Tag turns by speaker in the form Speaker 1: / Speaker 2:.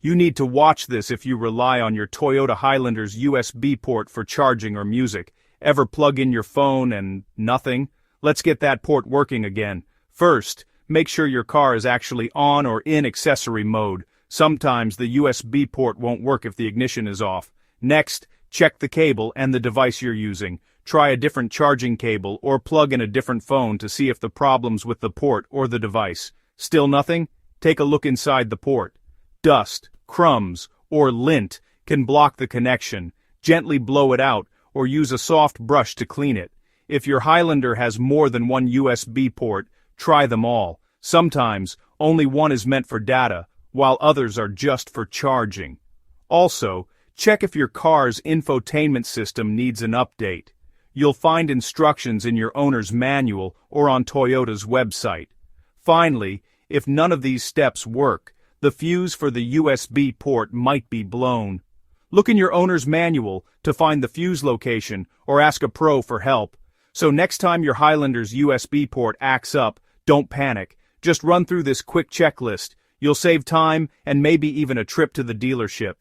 Speaker 1: You need to watch this if you rely on your Toyota Highlander's USB port for charging or music. Ever plug in your phone and nothing? Let's get that port working again. First, make sure your car is actually on or in accessory mode. Sometimes the USB port won't work if the ignition is off. Next, check the cable and the device you're using. Try a different charging cable or plug in a different phone to see if the problem's with the port or the device. Still nothing? Take a look inside the port. Dust, crumbs, or lint can block the connection. Gently blow it out or use a soft brush to clean it. If your Highlander has more than one USB port, try them all. Sometimes, only one is meant for data, while others are just for charging. Also, check if your car's infotainment system needs an update. You'll find instructions in your owner's manual or on Toyota's website. Finally, if none of these steps work, the fuse for the USB port might be blown. Look in your owner's manual to find the fuse location or ask a pro for help. So next time your Highlander's USB port acts up, don't panic. Just run through this quick checklist. You'll save time and maybe even a trip to the dealership.